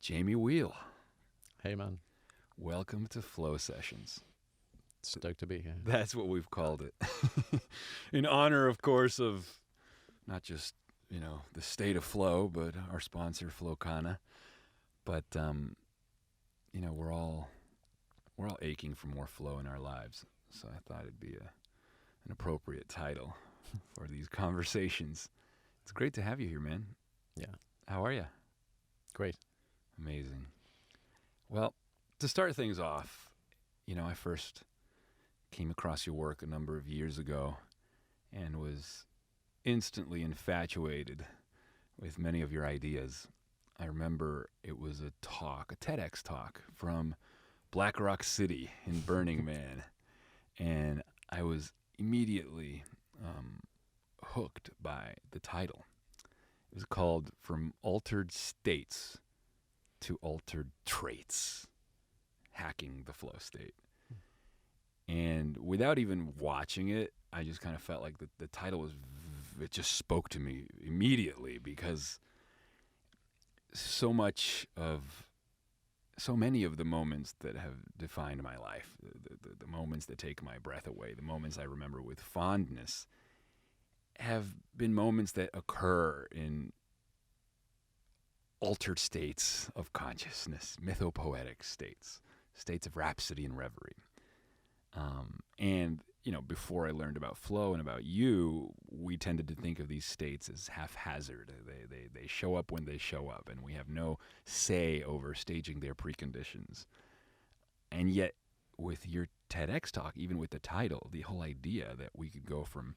Jamie Wheal. Hey, man. Welcome to Flow Sessions. Stoked to be here. That's what we've called it. In honor, of course, of not just, the state of flow, but our sponsor, Flowcana. But, we're all aching for more flow in our lives. So I thought it'd be an appropriate title for these conversations. It's great to have you here, man. Yeah. How are you? Great. Amazing. Well, to start things off, I first came across your work a number of years ago and was instantly infatuated with many of your ideas. I remember it was a TEDx talk from Black Rock City in Burning Man, and I was immediately hooked by the title. It was called From Altered States to Altered Traits, Hacking the Flow State. And without even watching it, I just kind of felt like the title it just spoke to me immediately, because so many of the moments that have defined my life, the moments that take my breath away, the moments I remember with fondness, have been moments that occur in altered states of consciousness, mythopoetic states of rhapsody and reverie. And before I learned about flow and about you, we tended to think of these states as haphazard. They show up when they show up, and we have no say over staging their preconditions. And yet, with your TEDx talk, even with the title, the whole idea that we could go from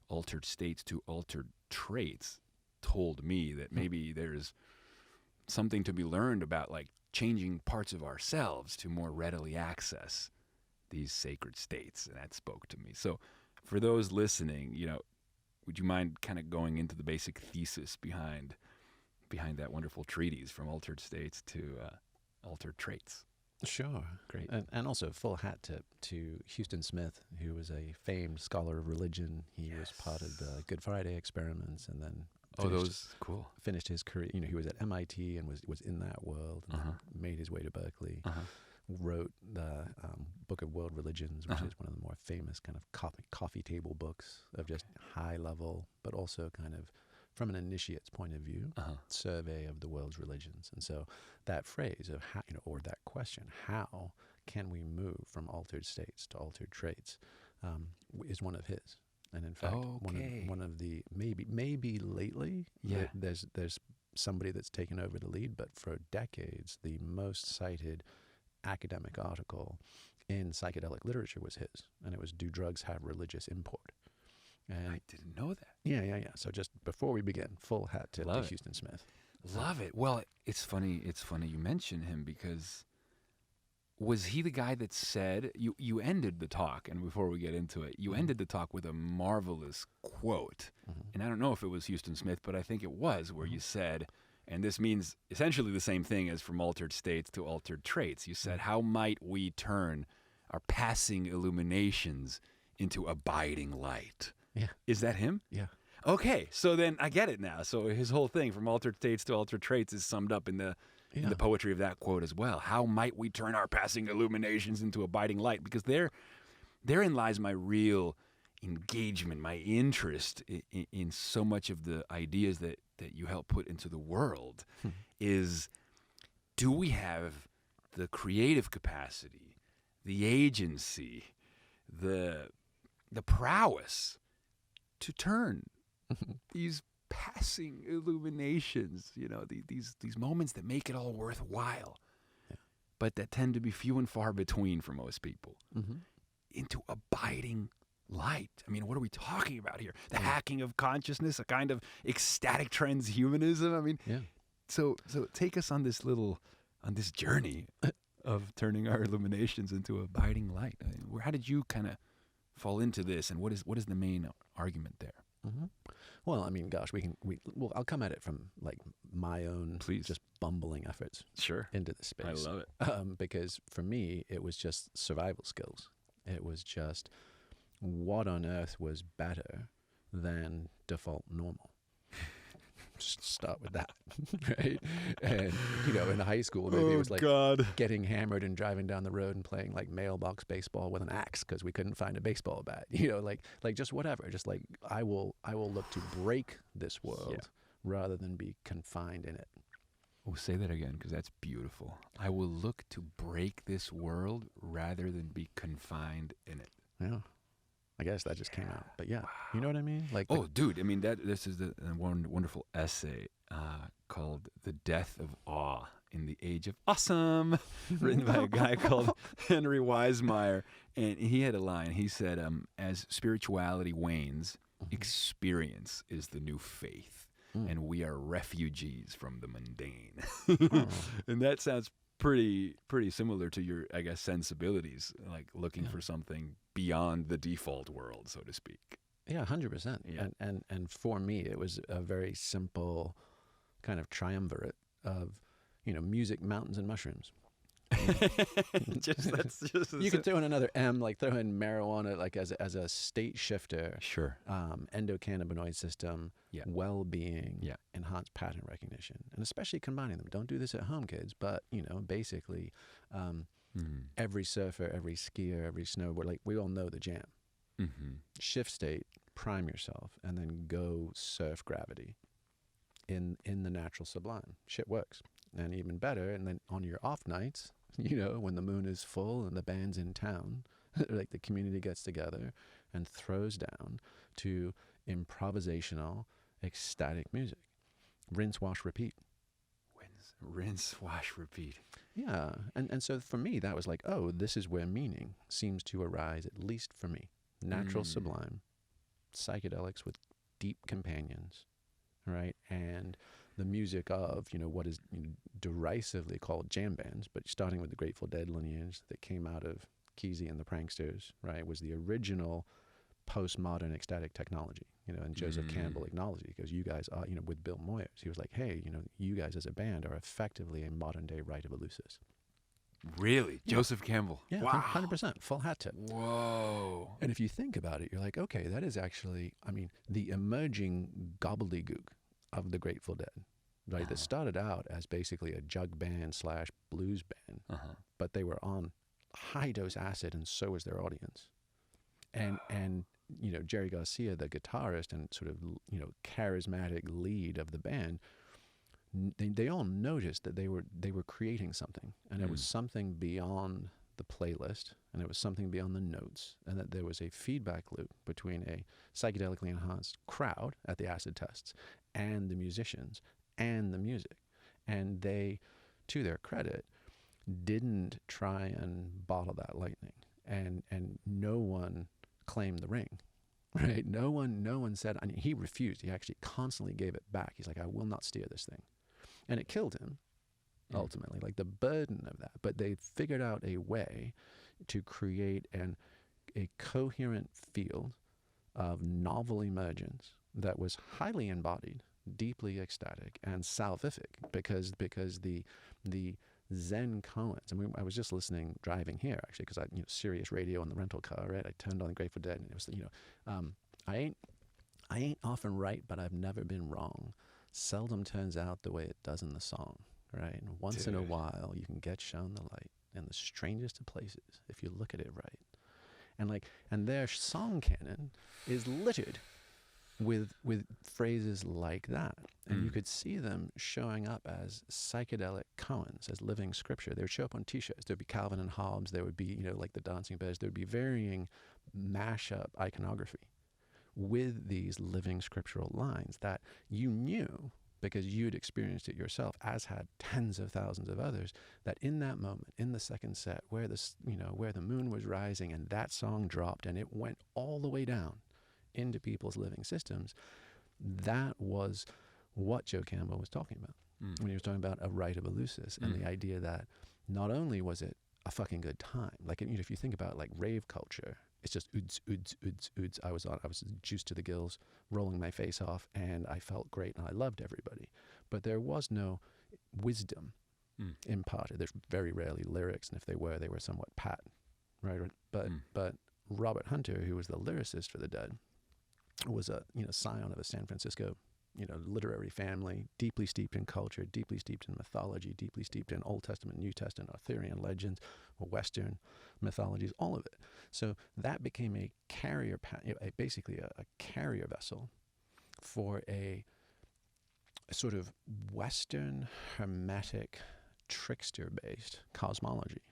altered states to altered traits told me that maybe there's something to be learned about, like, changing parts of ourselves to more readily access these sacred states, and that spoke to me. So for those listening, would you mind kind of going into the basic thesis behind that wonderful treatise, From Altered States to Altered Traits? Sure. Great. And also full hat tip to Houston Smith, who was a famed scholar of religion. He was part of the Good Friday experiments, and then finished his career. He was at MIT and was in that world, and then made his way to Berkeley. Wrote the Book of World Religions, which is one of the more famous kind of coffee table books of just high level, but also kind of from an initiate's point of view, survey of the world's religions. And so that phrase of how, or that question, how can we move from altered states to altered traits, is one of his. And in fact, one of the maybe lately, there's somebody that's taken over the lead, but for decades, the most cited academic article in psychedelic literature was his, and it was, "Do Drugs Have Religious Import?" And I didn't know that. Yeah. So just before we begin, full hat tip to Houston Smith. Love it. Well, it's funny you mention him, because was he the guy that said, you ended the talk, and before we get into it, you ended the talk with a marvelous quote, and I don't know if it was Houston Smith, but I think it was, where you said, and this means essentially the same thing as From Altered States to Altered Traits. You said, how might we turn our passing illuminations into abiding light? Yeah. Is that him? Yeah. Okay, so then I get it now. So his whole thing, From Altered States to Altered Traits, is summed up in the poetry of that quote as well. How might we turn our passing illuminations into abiding light? Because therein lies my real engagement, my interest in so much of the ideas that you help put into the world, is, do we have the creative capacity, the agency, the prowess to turn these passing illuminations, these moments that make it all worthwhile, but that tend to be few and far between for most people, into abiding light? I mean, what are we talking about here? The hacking of consciousness, a kind of ecstatic transhumanism. I mean, so take us on this journey of turning our illuminations into abiding light. I mean, how did you kind of fall into this, and what is the main argument there? Well, I mean, gosh, I'll come at it from like my own just bumbling efforts into the space. I love it. Because for me, it was just survival skills. It was just, what on earth was better than default normal? Just start with that, right? And, you know, in high school, maybe it was like getting hammered and driving down the road and playing like mailbox baseball with an axe because we couldn't find a baseball bat. You know, like just whatever. Just like I will look to break this world rather than be confined in it. Oh, say that again, because that's beautiful. I will look to break this world rather than be confined in it. Yeah. I guess that just came out. But yeah, you know what I mean? Like, dude, I mean, this is the wonderful essay called The Death of Awe in the Age of Awesome, written by a guy called Henry Wisemeyer. And he had a line. He said, as spirituality wanes, experience is the new faith. And we are refugees from the mundane. And that sounds pretty similar to your, I guess, sensibilities, like looking for something beyond the default world, so to speak. Yeah, 100%. Yeah. And for me, it was a very simple kind of triumvirate of, you know, music, mountains, and mushrooms. You could throw in another M, like throw in marijuana, like as a state shifter. Sure. Endocannabinoid system, well-being, enhanced pattern recognition, and especially combining them. Don't do this at home, kids. But you know, basically, every surfer, every skier, every snowboarder, like we all know the jam. Shift state, prime yourself, and then go surf gravity in the natural sublime. Shit works. And even better, and then on your off nights, you know, when the moon is full and the band's in town, like the community gets together and throws down to improvisational, ecstatic music. Rinse, wash, repeat. Rinse, wash, repeat. Yeah. And so for me, that was like, oh, this is where meaning seems to arise, at least for me. Natural sublime, psychedelics with deep companions, right? And the music of, you know, what is derisively called jam bands, but starting with the Grateful Dead lineage that came out of Kesey and the Pranksters, right, was the original postmodern ecstatic technology, you know, and Joseph Campbell acknowledged it because you guys are, you know, with Bill Moyers, he was like, hey, you know, you guys as a band are effectively a modern day Rite of Eleusis. Really? Yeah. Joseph Campbell? Yeah, wow. 100%, full hat tip. Whoa. And if you think about it, you're like, okay, that is actually, I mean, the emerging gobbledygook of the Grateful Dead, right? That started out as basically a jug band / blues band, but they were on high dose acid, and so was their audience. And you know, Jerry Garcia, the guitarist and sort of, you know, charismatic lead of the band, they all noticed that they were creating something, and it was something beyond the playlist, and it was something beyond the notes, and that there was a feedback loop between a psychedelically enhanced crowd at the acid tests and the musicians and the music. And they, to their credit, didn't try and bottle that lightning, and no one claimed the ring, right? No one said, I mean, he refused. He actually constantly gave it back. He's like, I will not steer this thing. And it killed him, ultimately, like the burden of that. But they figured out a way to create a coherent field of novel emergence that was highly embodied, deeply ecstatic, and salvific, because the Zen koans. I mean, I was just listening driving here, actually, because Sirius radio in the rental car, right? I turned on the Grateful Dead, and it was, I ain't often right, but I've never been wrong. Seldom turns out the way it does in the song, right? And once in a while, you can get shown the light in the strangest of places if you look at it right. And their song canon is littered with phrases like that. And you could see them showing up as psychedelic koans, as living scripture. They would show up on T-shirts. There would be Calvin and Hobbes. There would be, like the Dancing Bears. There would be varying mashup iconography with these living scriptural lines that you knew because you'd experienced it yourself, as had tens of thousands of others, that in that moment, in the second set, where the moon was rising and that song dropped and it went all the way down into people's living systems, that was what Joe Campbell was talking about when he was talking about a rite of Eleusis and the idea that not only was it a fucking good time, like if you think about like rave culture, it's just oods, oods, oods, oods. I was juiced to the gills, rolling my face off, and I felt great, and I loved everybody. But there was no wisdom imparted. There's very rarely lyrics, and if they were somewhat pat, right? But Robert Hunter, who was the lyricist for the Dead, was a scion of a San Francisco literary family, deeply steeped in culture, deeply steeped in mythology, deeply steeped in Old Testament, New Testament, Arthurian legends, Western mythologies, all of it. So that became a carrier, basically a carrier vessel for a sort of Western hermetic trickster-based cosmology.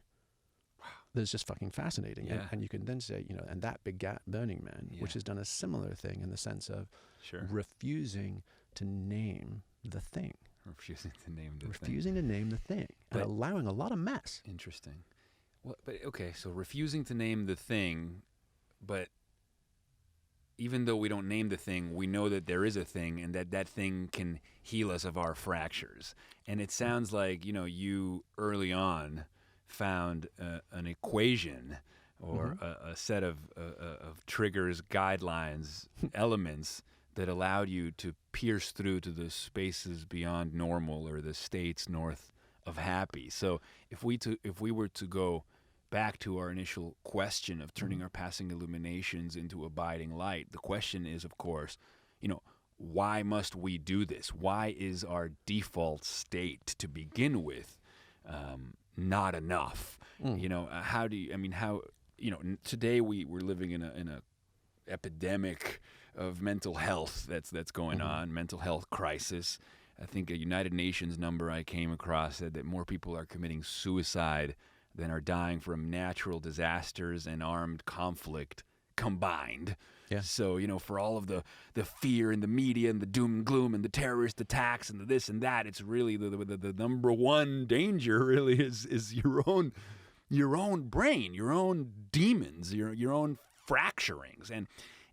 That's just fucking fascinating. Yeah. And you can then say, and that begat Burning Man, which has done a similar thing in the sense of refusing to name the thing. Refusing to name the thing. Refusing to name the thing and allowing a lot of mess. Interesting. Well, but okay, so refusing to name the thing, but even though we don't name the thing, we know that there is a thing and that thing can heal us of our fractures. And it sounds like, you early on found an equation or a set of triggers, guidelines, elements that allowed you to pierce through to the spaces beyond normal or the states north of happy. So if we were to go back to our initial question of turning our passing illuminations into abiding light, the question is, of course, why must we do this? Why is our default state to begin with not enough? Today we're living in a epidemic of mental health that's going on, mental health crisis. I think a United Nations number I came across said that more people are committing suicide than are dying from natural disasters and armed conflict combined. Yeah. So, for all of the fear and the media and the doom and gloom and the terrorist attacks and the this and that, it's really the number one danger really is your own brain, your own demons, your own fracturings.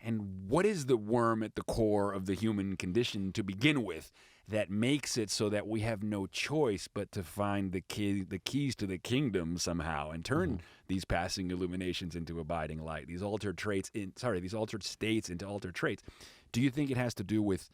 And what is the worm at the core of the human condition to begin with that makes it so that we have no choice but to find the keys to the kingdom somehow and turn these passing illuminations into abiding light, these altered states into altered traits? Do you think it has to do with,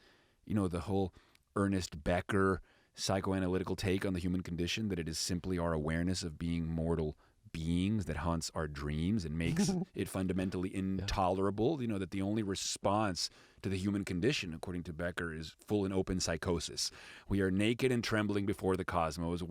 the whole Ernest Becker psychoanalytical take on the human condition, that it is simply our awareness of being mortal beings that haunts our dreams and makes it fundamentally intolerable? That the only response to the human condition, according to Becker, is full and open psychosis. We are naked and trembling before the cosmos.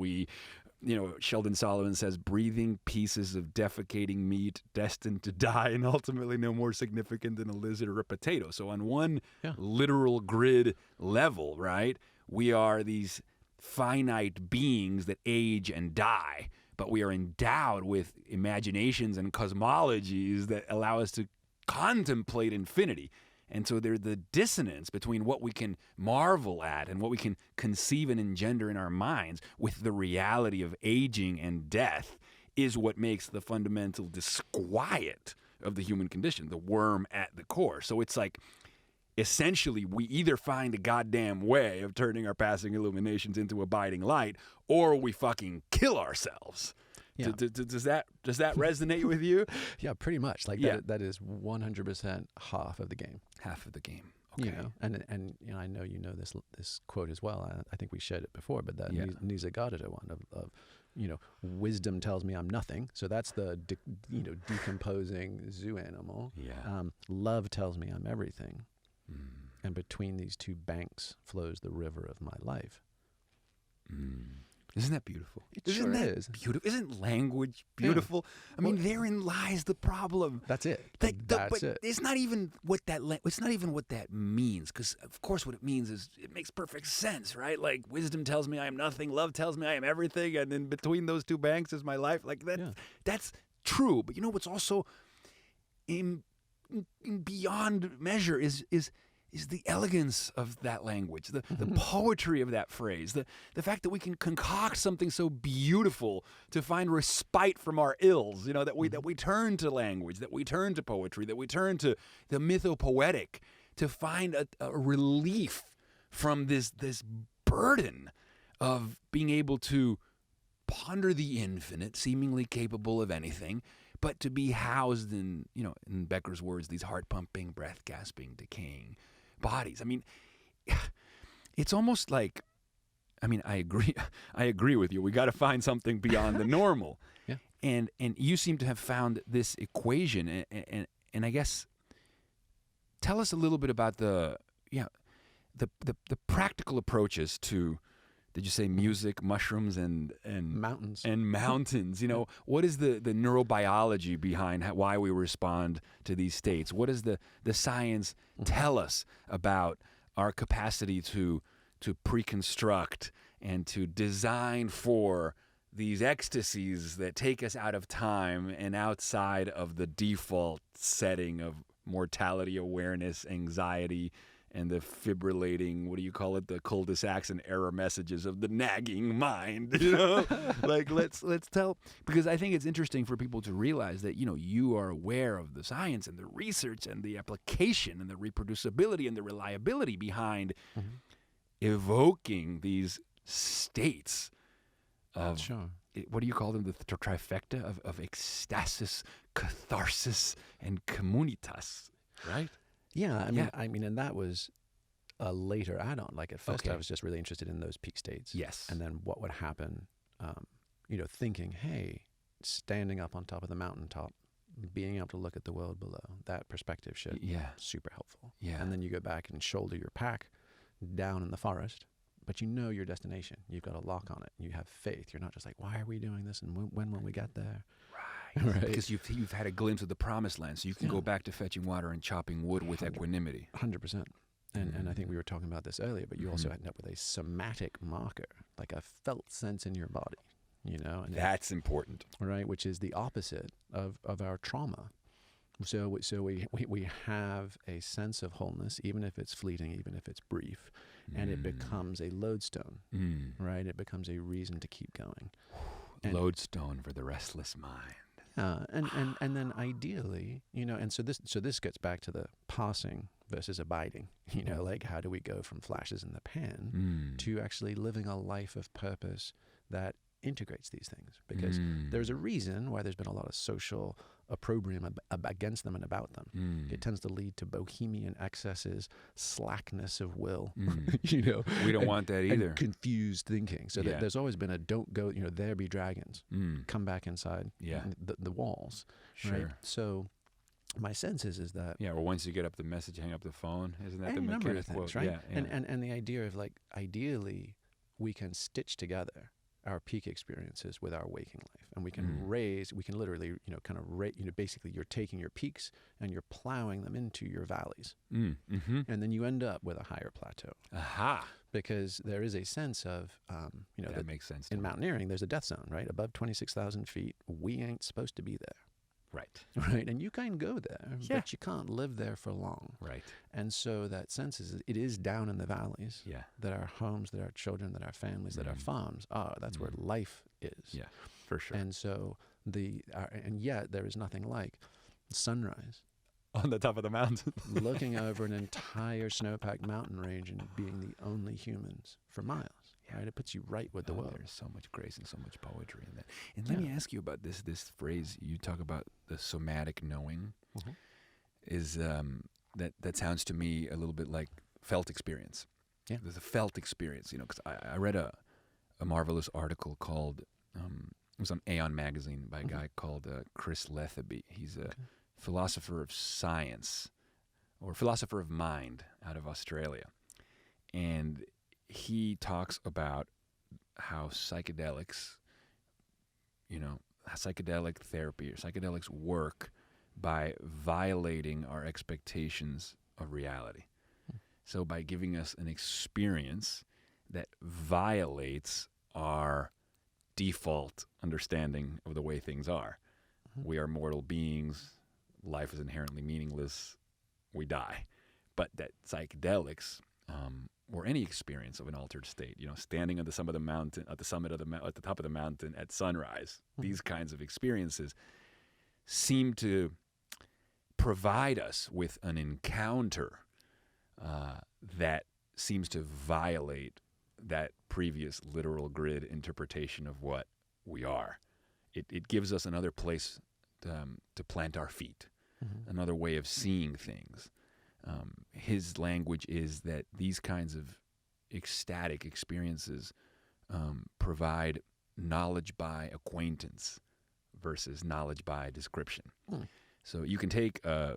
Sheldon Solomon says, breathing pieces of defecating meat destined to die and ultimately no more significant than a lizard or a potato. So on one literal grid level, right, we are these finite beings that age and die, but we are endowed with imaginations and cosmologies that allow us to contemplate infinity. And so there's the dissonance between what we can marvel at and what we can conceive and engender in our minds with the reality of aging and death is what makes the fundamental disquiet of the human condition, the worm at the core. So it's like, essentially, we either find a goddamn way of turning our passing illuminations into abiding light, or we fucking kill ourselves. Yeah. Does that resonate with you? Yeah, pretty much. That is 100% half of the game. Half of the game. Okay. And I know this quote as well. I think we shared it before, but that Nisargadatta one of wisdom tells me I'm nothing. So that's the decomposing zoo animal. Yeah. Love tells me I'm everything. And between these two banks flows the river of my life. Isn't that beautiful? Isn't that beautiful? Isn't language beautiful? Yeah. I mean, therein lies the problem. That's it. But it's not even what that means. Because of course, what it means is it makes perfect sense, right? Like wisdom tells me I am nothing, love tells me I am everything, and in between those two banks is my life. Like that. Yeah. That's true. But what's also in beyond measure is the elegance of that language, the poetry of that phrase, the fact that we can concoct something so beautiful to find respite from our ills, that we turn to language, that we turn to poetry, that we turn to the mythopoetic to find a relief from this burden of being able to ponder the infinite, seemingly capable of anything, but to be housed in, in Becker's words, these heart-pumping, breath-gasping, decaying bodies. I mean, it's almost like, I agree with you. We got to find something beyond the normal. Yeah. And you seem to have found this equation. And I guess, tell us a little bit about the the practical approaches to, did you say music, mushrooms, and mountains? And mountains. What is the neurobiology behind why we respond to these states? What does the science tell us about our capacity to pre-construct and to design for these ecstasies that take us out of time and outside of the default setting of mortality awareness, anxiety, and the fibrillating, the cul-de-sacs and error messages of the nagging mind, Like, let's tell, because I think it's interesting for people to realize that, you are aware of the science and the research and the application and the reproducibility and the reliability behind evoking these states of, what do you call them? The trifecta of ecstasis, catharsis, and communitas, right? Yeah, I mean, and that was a later add-on. Like at first, I was just really interested in those peak states. Yes. And then what would happen, thinking, hey, standing up on top of the mountaintop, being able to look at the world below, that perspective shift, super helpful. Yeah. And then you go back and shoulder your pack down in the forest, but you know your destination. You've got a lock on it. You have faith. You're not just like, why are we doing this, and when will we get there? Right. Because you've had a glimpse of the promised land, so you can go back to fetching water and chopping wood with equanimity. 100%. And I think we were talking about this earlier, but you also end up with a somatic marker, like a felt sense in your body, And that's important. Right, which is the opposite of our trauma. So we have a sense of wholeness, even if it's fleeting, even if it's brief, and it becomes a lodestone, right? It becomes a reason to keep going. Lodestone for the restless mind. And then ideally, and so this gets back to the pausing versus abiding, like how do we go from flashes in the pan to actually living a life of purpose that integrates these things? Because there's a reason why there's been a lot of social opprobrium against them and about them. It tends to lead to bohemian excesses, slackness of will, We don't want that either. And confused thinking. So there's always been a don't go, there be dragons. Come back inside the walls. Sure. Right? So my sense is that... Yeah, or once you get up the message, hang up the phone. Isn't that the number of McKinnon things, quote? right? Yeah. And the idea of ideally we can stitch together our peak experiences with our waking life, and we can literally, basically you're taking your peaks and you're plowing them into your valleys, and then you end up with a higher plateau. Aha! Because there is a sense of, that makes sense. In mountaineering, there's a death zone, right? Above 26,000 feet, we ain't supposed to be there. Right. And you can go there, but you can't live there for long. Right. And so that sense is, it is down in the valleys that our homes, that our children, that our families, that our farms are. That's where life is. Yeah, for sure. And so and yet there is nothing like sunrise on the top of the mountain, looking over an entire snowpacked mountain range and being the only humans for miles. Right? It puts you right with the world. There's so much grace and so much poetry in that. And let me ask you about this phrase you talk about, the somatic knowing. Is that sounds to me a little bit like felt experience. Yeah, there's a felt experience. Because I read a marvelous article called it was on Aeon magazine by a guy called Chris Letheby. He's a philosopher of science or philosopher of mind out of Australia, and he talks about how psychedelics, psychedelic therapy or psychedelics work by violating our expectations of reality. So by giving us an experience that violates our default understanding of the way things are. We are mortal beings. Life is inherently meaningless. We die. But that psychedelics, or any experience of an altered state, standing at the summit of the mountain, at the top of the mountain at sunrise, these kinds of experiences seem to provide us with an encounter that seems to violate that previous literal grid interpretation of what we are. It gives us another place to plant our feet, another way of seeing things. His language is that these kinds of ecstatic experiences provide knowledge by acquaintance versus knowledge by description. So you can take a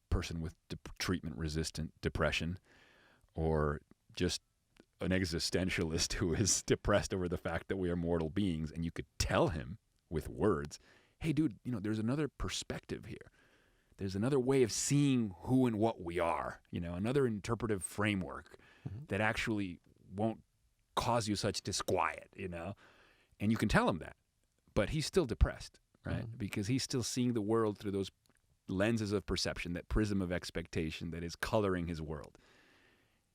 person with treatment-resistant depression or just an existentialist who is depressed over the fact that we are mortal beings, and you could tell him with words, hey, dude, there's another perspective here. There's another way of seeing who and what we are, another interpretive framework that actually won't cause you such disquiet, and you can tell him that, but he's still depressed, right? Because he's still seeing the world through those lenses of perception, that prism of expectation that is coloring his world.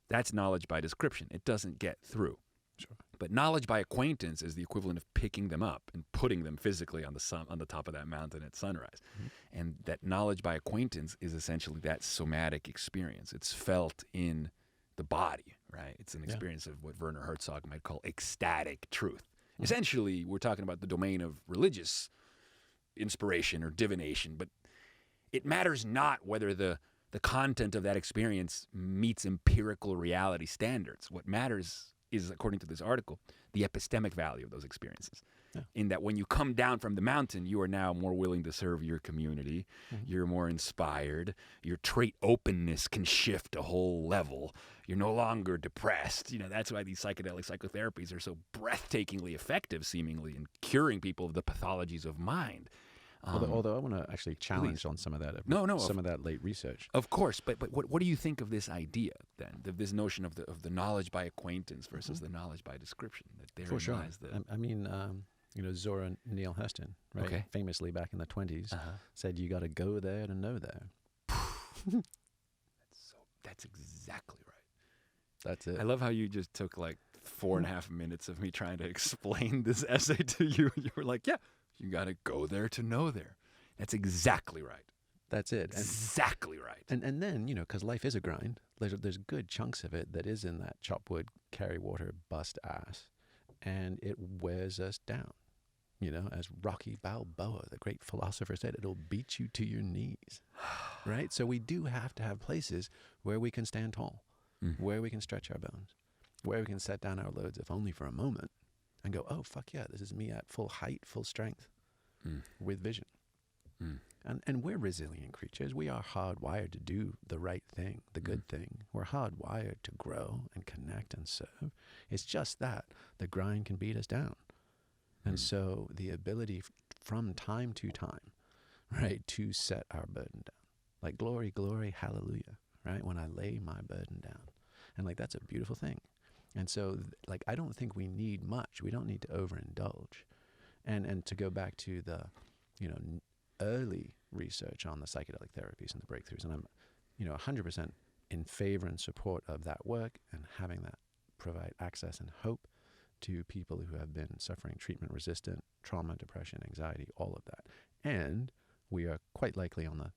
That's knowledge by description. It doesn't get through. Sure. But knowledge by acquaintance is the equivalent of picking them up and putting them physically on the top of that mountain at sunrise. And that knowledge by acquaintance is essentially that somatic experience. It's felt in the body, right? It's an experience of what Werner Herzog might call ecstatic truth. Essentially, we're talking about the domain of religious inspiration or divination, but it matters not whether the content of that experience meets empirical reality standards. What matters is, according to this article, the epistemic value of those experiences. Yeah. In that when you come down from the mountain, you are now more willing to serve your community. You're more inspired. Your trait openness can shift a whole level. You're no longer depressed. That's why these psychedelic psychotherapies are so breathtakingly effective, seemingly, in curing people of the pathologies of mind. Although I want to actually challenge on some of that. Some of that late research. Of course, but what do you think of this idea then? Of this notion of the knowledge by acquaintance versus the knowledge by description? That there lies the. I mean, Zora Neale Hurston, right? Okay. Famously back in the 20s, said you got to go there to know there. That's exactly right. That's it. I love how you just took like 4.5 minutes of me trying to explain this essay to you. You were like, yeah. You got to go there to know there. That's exactly right. That's it. Exactly right. And then, because life is a grind, there's good chunks of it that is in that chop wood, carry water, bust ass. And it wears us down. As Rocky Balboa, the great philosopher, said, it'll beat you to your knees. Right? So we do have to have places where we can stand tall, where we can stretch our bones, where we can set down our loads, if only for a moment, and go, oh, fuck yeah, this is me at full height, full strength, with vision. And we're resilient creatures. We are hardwired to do the right thing, the good thing. We're hardwired to grow and connect and serve. It's just that the grind can beat us down. And so the ability from time to time, right, to set our burden down. Like glory, glory, hallelujah, right? When I lay my burden down. And that's a beautiful thing. And so, I don't think we need much. We don't need to overindulge. And to go back to the, early research on the psychedelic therapies and the breakthroughs, and I'm, 100% in favor and support of that work and having that provide access and hope to people who have been suffering treatment-resistant trauma, depression, anxiety, all of that. And we are quite likely on the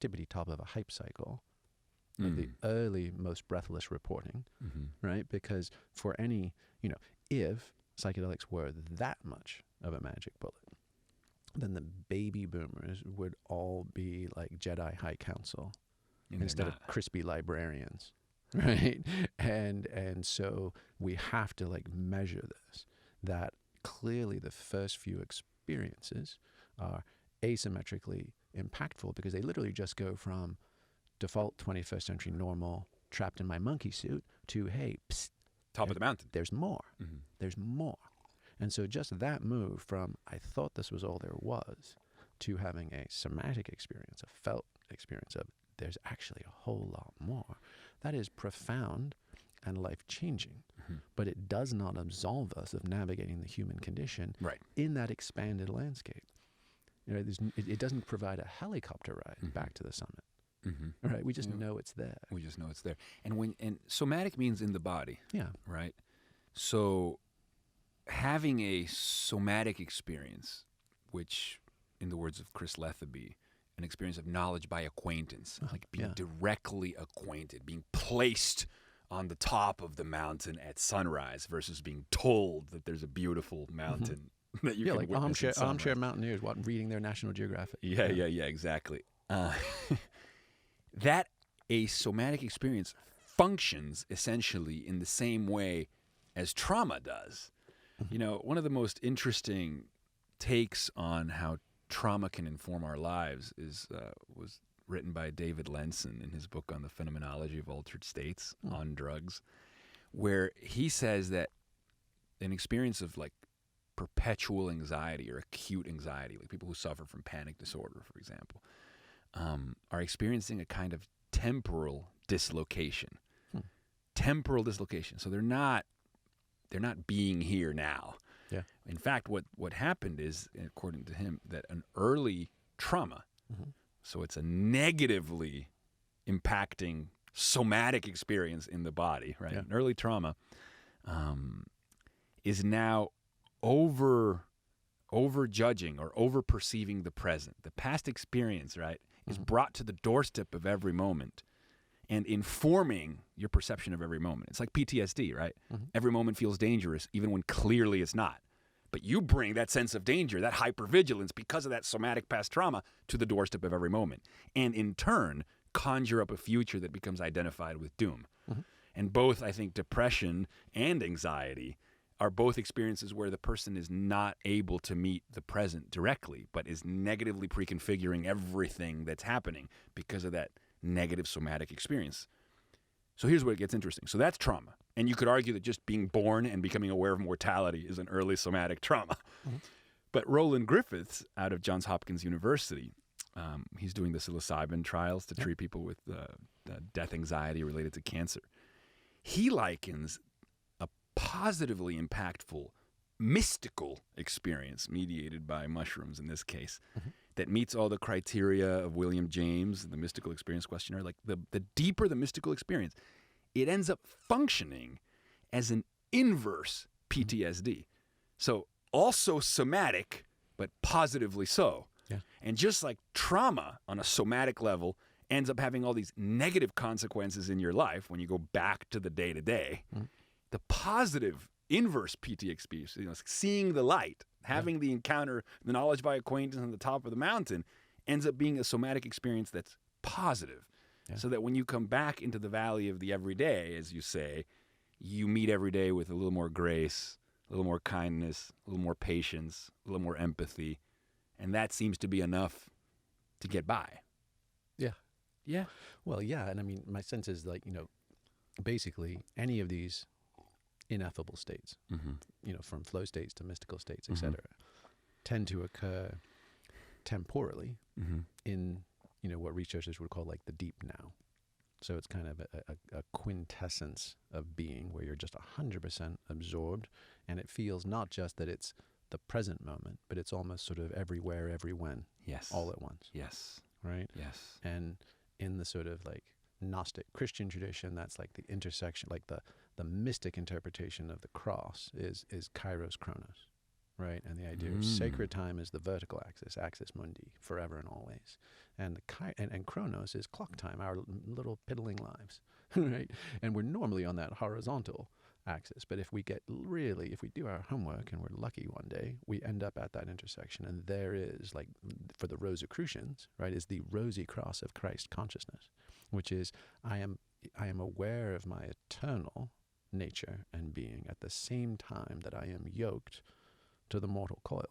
tippity top of a hype cycle of the early, most breathless reporting, right? Because for any, if psychedelics were that much of a magic bullet, then the baby boomers would all be like Jedi High Council instead of crispy librarians, right? And so we have to measure this, that clearly the first few experiences are asymmetrically impactful because they literally just go from default 21st century normal, trapped in my monkey suit, to, hey, psst, top of the mountain. There's more. There's more. And so just that move from, I thought this was all there was, to having a somatic experience, a felt experience of, there's actually a whole lot more, that is profound and life-changing. But it does not absolve us of navigating the human condition in that expanded landscape. It doesn't provide a helicopter ride back to the summit. Right, we just know it's there. We just know it's there. And somatic means in the body. Yeah. Right? So having a somatic experience, which, in the words of Chris Letheby, an experience of knowledge by acquaintance, being directly acquainted, being placed on the top of the mountain at sunrise versus being told that there's a beautiful mountain that you can witness at sunrise. Armchair mountaineers reading their National Geographic. Yeah, exactly. That a somatic experience functions essentially in the same way as trauma does. One of the most interesting takes on how trauma can inform our lives was written by David Lenson in his book on the phenomenology of altered states on drugs, where he says that an experience of like perpetual anxiety or acute anxiety, like people who suffer from panic disorder, for example, are experiencing a kind of temporal dislocation. Temporal dislocation. So they're not being here now. Yeah. In fact, what happened is, according to him, that an early trauma, so it's a negatively impacting somatic experience in the body, right? Yeah. An early trauma is now over judging or over perceiving the present. The past experience, right, is brought to the doorstep of every moment and informing your perception of every moment. It's like PTSD, right? Every moment feels dangerous, even when clearly it's not. But you bring that sense of danger, that hypervigilance, because of that somatic past trauma, to the doorstep of every moment. And in turn, conjure up a future that becomes identified with doom. And both, I think, depression and anxiety are both experiences where the person is not able to meet the present directly, but is negatively preconfiguring everything that's happening because of that negative somatic experience. So here's where it gets interesting. So that's trauma. And you could argue that just being born and becoming aware of mortality is an early somatic trauma. But Roland Griffiths out of Johns Hopkins University, he's doing the psilocybin trials to treat people with death anxiety related to cancer. He likens a positively impactful mystical experience mediated by mushrooms in this case that meets all the criteria of William James, the mystical experience questionnaire. Like the deeper the mystical experience, it ends up functioning as an inverse PTSD. So also somatic, but positively so. Yeah. And just like trauma on a somatic level ends up having all these negative consequences in your life when you go back to the day-to-day, the positive inverse PT experience, seeing the light, having the encounter, the knowledge by acquaintance on the top of the mountain, ends up being a somatic experience that's positive. Yeah. So that when you come back into the valley of the everyday, as you say, you meet every day with a little more grace, a little more kindness, a little more patience, a little more empathy, and that seems to be enough to get by. Yeah. Yeah. Well, yeah, and I mean, my sense is like, basically any of these ineffable states, from flow states to mystical states, etc., tend to occur temporally in, what researchers would call like the deep now. So it's kind of a quintessence of being where you're just 100% absorbed, and it feels not just that it's the present moment, but it's almost sort of everywhere, every when, all at once. Yes. Right? Yes. And in the sort of like Gnostic Christian tradition, that's like the intersection, like the mystic interpretation of the cross is kairos chronos, right? And the idea of sacred time is the vertical axis mundi, forever and always. And and chronos is clock time, our little piddling lives, right? And we're normally on that horizontal axis, but if we do our homework and we're lucky one day, we end up at that intersection, and there is, like, for the Rosicrucians, right, is the rosy cross of Christ consciousness, which is I am aware of my eternal nature and being at the same time that I am yoked to the mortal coil.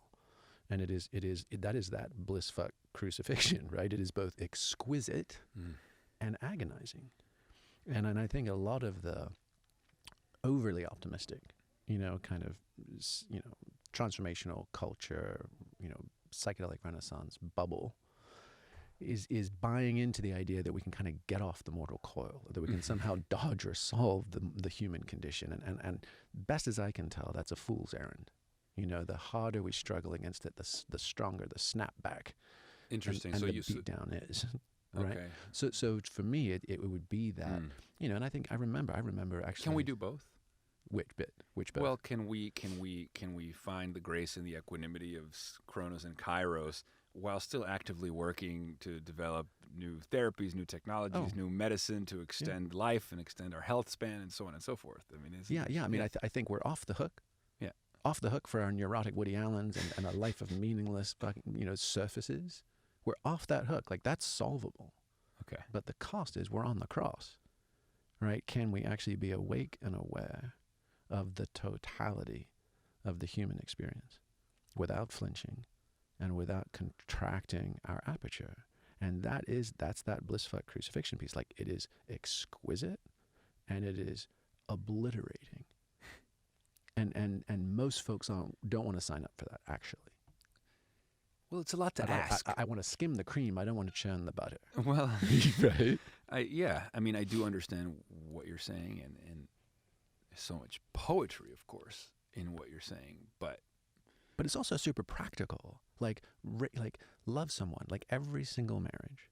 And that is that bliss fuck crucifixion, right? It is both exquisite and agonizing. And I think a lot of the overly optimistic, kind of, transformational culture, psychedelic renaissance bubble is buying into the idea that we can kind of get off the mortal coil, that we can somehow dodge or solve the human condition. And best as I can tell, that's a fool's errand. The harder we struggle against it, the stronger the snapback. Interesting. And so the you beatdown is. Right. Okay. So for me, it would be that, and I think I remember actually. Can we do both? Which bit? Well, can we find the grace and the equanimity of Chronos and Kairos while still actively working to develop new therapies, new technologies, new medicine to extend life and extend our health span and so on and so forth? I mean, I think we're off the hook. Yeah. Off the hook for our neurotic Woody Allens and a life of meaningless, surfaces. We're off that hook. Like, that's solvable. Okay. But the cost is we're on the cross, right? Can we actually be awake and aware of the totality of the human experience without flinching and without contracting our aperture And that's that bliss fuck crucifixion piece. Like, it is exquisite and it is obliterating. And most folks don't want to sign up for that, actually. Well, it's a lot to ask. I want to skim the cream. I don't want to churn the butter. Well, right? I mean, I do understand what you're saying, and there's so much poetry, of course, in what you're saying, but it's also super practical. Like love someone. Like, every single marriage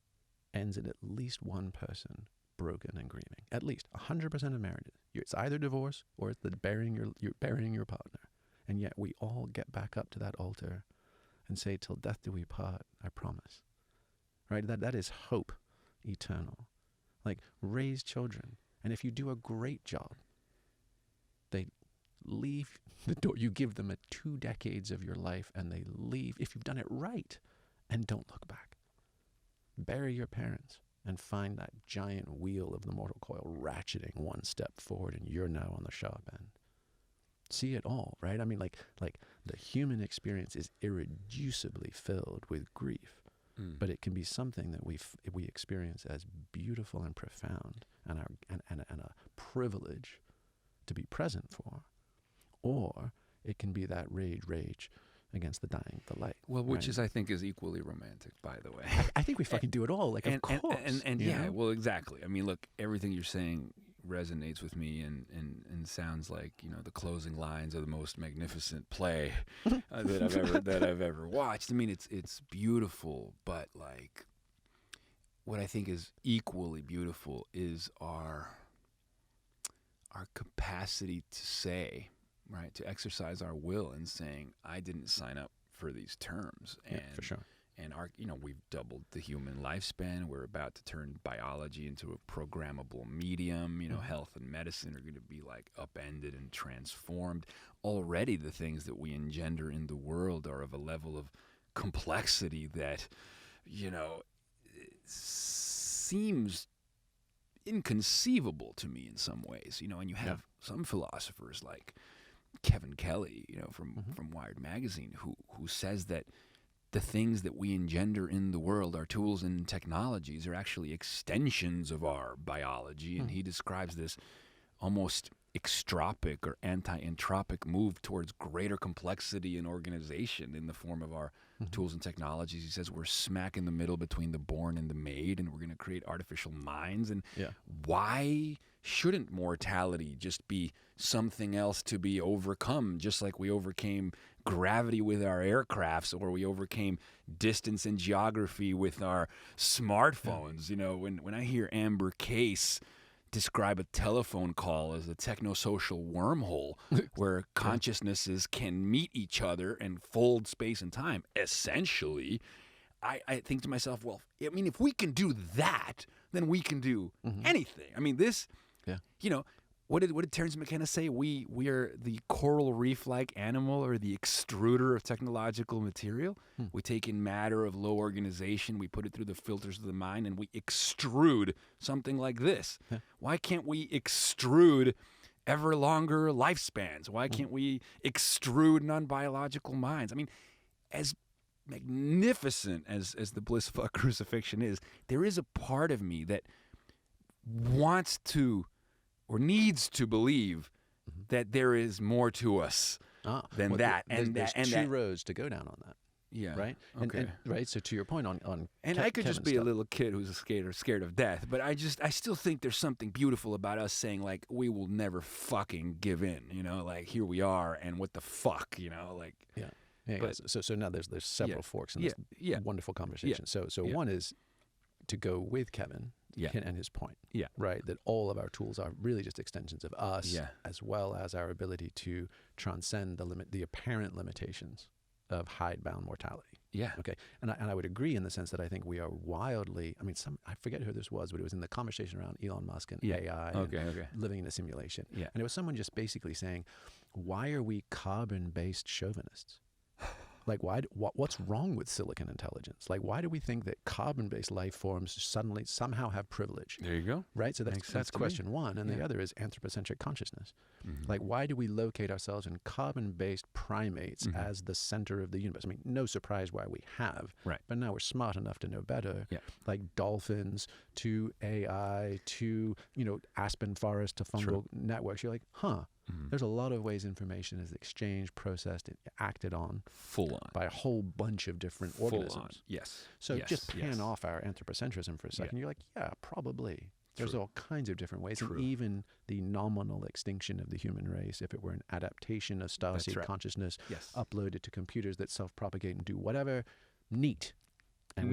ends in at least one person broken and grieving. At least 100% of marriages. It's either divorce or it's you're burying your partner. And yet we all get back up to that altar and say, till death do we part, I promise. Right? That is hope eternal. Like, raise children. And if you do a great job, they leave the door. You give them 2 decades of your life and they leave, if you've done it right, and don't look back. Bury your parents and find that giant wheel of the mortal coil ratcheting one step forward, and you're now on the sharp end. See it all, right? I mean, like the human experience is irreducibly filled with grief, but it can be something that we experience as beautiful and profound, and a privilege to be present for, or it can be that rage against the dying, the light. Well, which is, I think, is equally romantic, by the way. I think we fucking do it all, like, of course. And yeah, well, exactly. I mean, look, everything you're saying resonates with me and sounds like, the closing lines of the most magnificent play that I've ever watched. I mean, it's beautiful, but like, what I think is equally beautiful is our capacity to say, right, to exercise our will in saying, I didn't sign up for these terms. And, for sure. And we've doubled the human lifespan. We're about to turn biology into a programmable medium. Health and medicine are going to be like upended and transformed. Already the things that we engender in the world are of a level of complexity that, seems inconceivable to me in some ways. And you have some philosophers like Kevin Kelly, from Wired Magazine, who says that the things that we engender in the world, our tools and technologies, are actually extensions of our biology. And he describes this almost extropic or anti-entropic move towards greater complexity and organization in the form of our tools and technologies. He says we're smack in the middle between the born and the made, and we're going to create artificial minds. And why shouldn't mortality just be something else to be overcome, just like we overcame gravity with our aircrafts, or we overcame distance and geography with our smartphones? When I hear Amber Case describe a telephone call as a technosocial wormhole where consciousnesses can meet each other and fold space and time, essentially, I think to myself, well, I mean, if we can do that, then we can do anything. I mean, this, what did Terence McKenna say? We are the coral reef-like animal, or the extruder of technological material. We take in matter of low organization, we put it through the filters of the mind, and we extrude something like this. Why can't we extrude ever longer lifespans? Why can't we extrude non-biological minds? I mean, as magnificent as the bliss fuck crucifixion is, there is a part of me that wants to, or needs to believe, that there is more to us than that. There's two roads to go down on that. Yeah. Right? Okay. And right. So to your point on and I could just be a little kid who's scared of death, but I still think there's something beautiful about us saying, like, we will never fucking give in, like, here we are, and what the fuck, like. Yeah. But so now there's several forks in this wonderful conversation. So one is to go with Kevin and his point. Yeah. Right. That all of our tools are really just extensions of us, as well as our ability to transcend the apparent limitations of hidebound mortality. Yeah. Okay. And I would agree in the sense that I think we are wildly, I forget who this was, but it was in the conversation around Elon Musk and AI and living in a simulation. Yeah. And it was someone just basically saying, why are we carbon-based chauvinists? Like, what's wrong with silicon intelligence? Like, why do we think that carbon-based life forms suddenly somehow have privilege? There you go. Right? So that's question one. And the other is anthropocentric consciousness. Like, why do we locate ourselves in carbon-based primates as the center of the universe? I mean, no surprise why we have. Right. But now we're smart enough to know better. Yeah. Like dolphins to AI to, aspen forest to fungal networks. You're like, there's a lot of ways information is exchanged, processed, and acted on full on by a whole bunch of different organisms. Yes. So just pan off our anthropocentrism for a second. You're like, yeah, probably. There's all kinds of different ways. And even the nominal extinction of the human race, if it were an adaptation of starseed consciousness uploaded to computers that self-propagate and do whatever, neat. And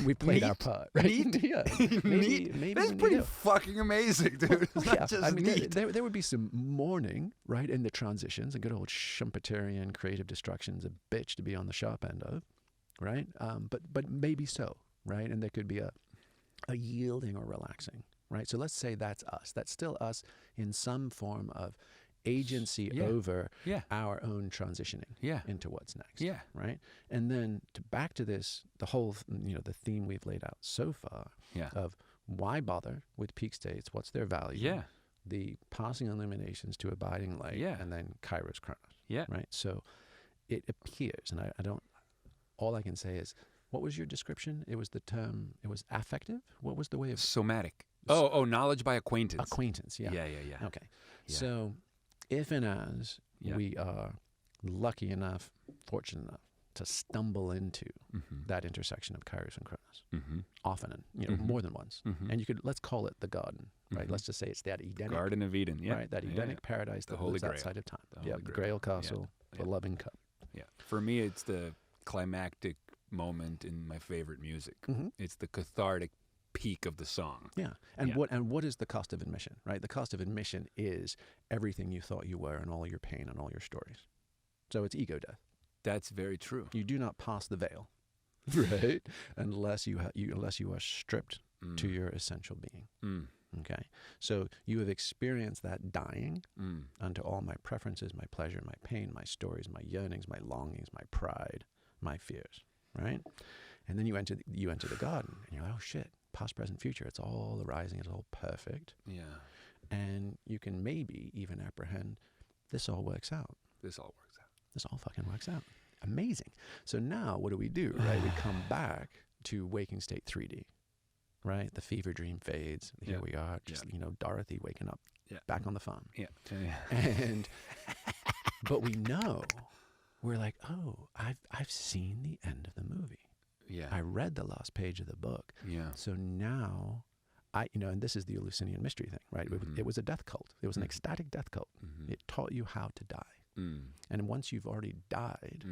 we played our part, right? Neat? Yeah. Maybe that's pretty fucking amazing, dude. It's not just neat. There would be some mourning, right, in the transitions. A good old Schumpeterian creative destruction's a bitch to be on the sharp end of, right? But maybe so, right? And there could be a yielding or relaxing, right? So let's say that's us. That's still us in some form of agency over our own transitioning into what's next. Yeah. Right. And then back to this, the whole, the theme we've laid out so far of why bother with peak states? What's their value? Yeah. The passing illuminations to abiding light and then Kairos Chronos. Yeah. Right. So it appears, and I don't, all I can say is, what was your description? It was the term, it was affective? What was the way of? Somatic. Oh, knowledge by acquaintance. Acquaintance, yeah. Yeah. Okay. Yeah. So if and as we are lucky enough, fortunate enough to stumble into that intersection of Kairos and Chronos, often, and more than once, and let's call it the garden, right? Let's just say it's that Edenic Garden of Eden, right? That Edenic paradise that lives outside of time. The Grail Castle, the loving cup. Yeah. For me, it's the climactic moment in my favorite music. It's the cathartic peak of the song. Yeah. And what is the cost of admission, right? The cost of admission is everything you thought you were and all your pain and all your stories. So it's ego death. That's very true. You do not pass the veil, right? Unless you are stripped to your essential being. Okay. So you have experienced that dying unto all my preferences, my pleasure, my pain, my stories, my yearnings, my longings, my pride, my fears, right? And then you enter the garden and you're like, oh shit. Past, present, future. It's all arising. It's all perfect. Yeah. And you can maybe even apprehend this all works out. This all works out. This all fucking works out. Amazing. So now what do? Right? We come back to waking state 3D, right? The fever dream fades. Here we are, just, Dorothy waking up back on the farm. Yeah. And, but we know, we're like, oh, I've seen the end of the movie. Yeah. I read the last page of the book. Yeah. So now and this is the Eleusinian mystery thing, right? It was a death cult. It was an ecstatic death cult. It taught you how to die. And once you've already died,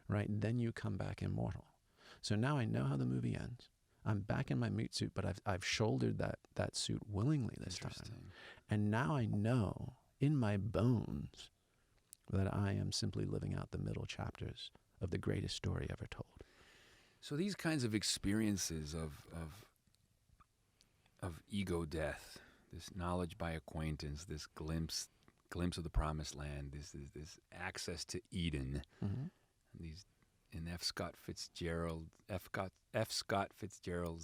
right, then you come back immortal. So now I know how the movie ends. I'm back in my meat suit, but I've shouldered that suit willingly this time. And now I know in my bones that I am simply living out the middle chapters of the greatest story ever told. So these kinds of experiences of ego death, this knowledge by acquaintance, this glimpse of the promised land, this access to Eden, these in F. Scott Fitzgerald's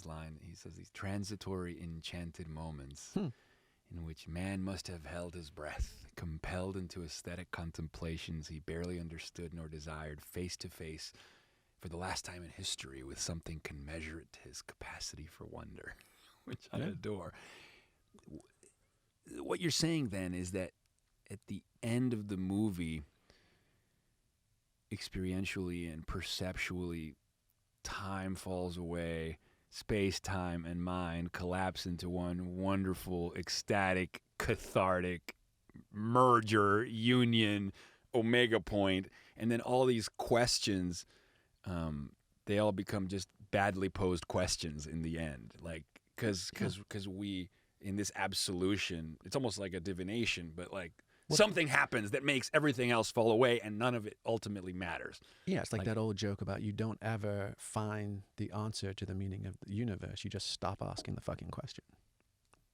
line, he says these transitory enchanted moments in which man must have held his breath, compelled into aesthetic contemplations he barely understood nor desired, face to face for the last time in history with something commensurate to his capacity for wonder, which I adore. What you're saying then is that at the end of the movie, experientially and perceptually, time falls away, space, time, and mind collapse into one wonderful, ecstatic, cathartic merger, union, omega point, and then all these questions, they all become just badly posed questions in the end. Like, because we, in this absolution, it's almost like a divination, but like, something happens that makes everything else fall away and none of it ultimately matters. Yeah, it's like that old joke about you don't ever find the answer to the meaning of the universe. You just stop asking the fucking question.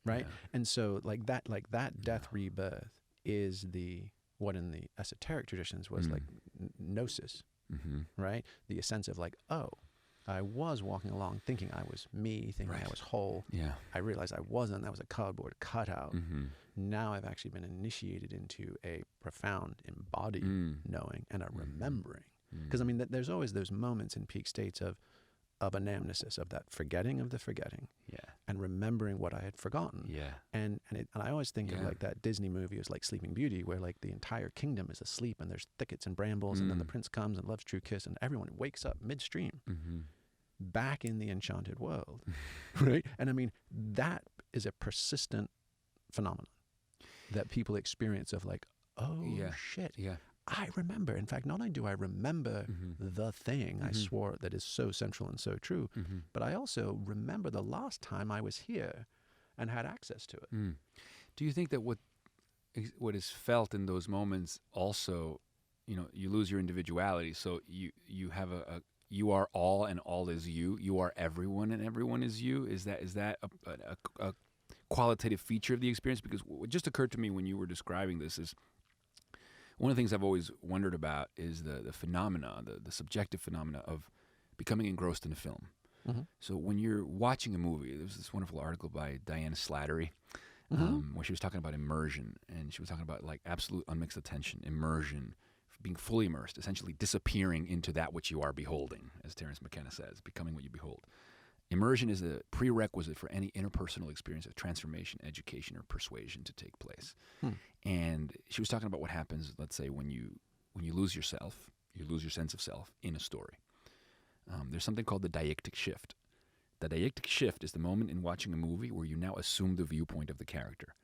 Right? Yeah. And so like that death rebirth is what in the esoteric traditions was like gnosis. right? The sense of like, oh, I was walking along thinking I was me, thinking I was whole. Yeah. I realized I wasn't. That was a cardboard cutout. Now I've actually been initiated into a profound embodied knowing and a remembering. Because I mean, there's always those moments in peak states of anamnesis, of that forgetting of the forgetting, and remembering what I had forgotten. And I always think of like that Disney movie is like Sleeping Beauty, where like the entire kingdom is asleep and there's thickets and brambles, and then the prince comes and love's true kiss, and everyone wakes up midstream, back in the enchanted world, right? And I mean, that is a persistent phenomenon that people experience of like, oh shit. I remember. In fact, not only do I remember the thing I swore that is so central and so true, but I also remember the last time I was here and had access to it. Do you think that what is felt in those moments also, you lose your individuality, so you have you are all and all is you. You are everyone and everyone is you. Is that a qualitative feature of the experience? Because what just occurred to me when you were describing this is, one of the things I've always wondered about is the phenomena, the subjective phenomena of becoming engrossed in a film. So when you're watching a movie, there was this wonderful article by Diana Slattery where she was talking about immersion, and she was talking about like absolute unmixed attention, immersion, being fully immersed, essentially disappearing into that which you are beholding, as Terence McKenna says, becoming what you behold. Immersion is a prerequisite for any interpersonal experience of transformation, education, or persuasion to take place. And she was talking about what happens, let's say, when you lose yourself, you lose your sense of self in a story. There's something called the Dietetic Shift. The Dietetic Shift is the moment in watching a movie where you now assume the viewpoint of the character.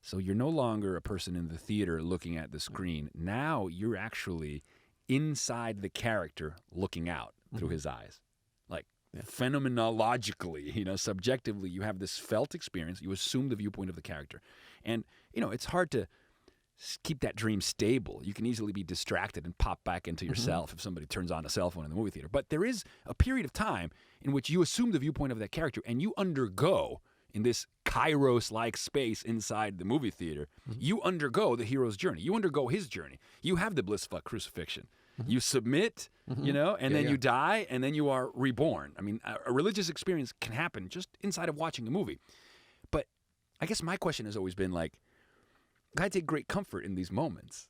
So you're no longer a person in the theater looking at the screen. Now you're actually inside the character looking out through his eyes. Phenomenologically, subjectively, you have this felt experience. You assume the viewpoint of the character. And, it's hard to keep that dream stable. You can easily be distracted and pop back into yourself if somebody turns on a cell phone in the movie theater. But there is a period of time in which you assume the viewpoint of that character, and you undergo, in this Kairos-like space inside the movie theater, you undergo the hero's journey. You undergo his journey. You have the blissful crucifixion. You submit, and then you die, and then you are reborn. I mean, a religious experience can happen just inside of watching a movie. But I guess my question has always been like, I take great comfort in these moments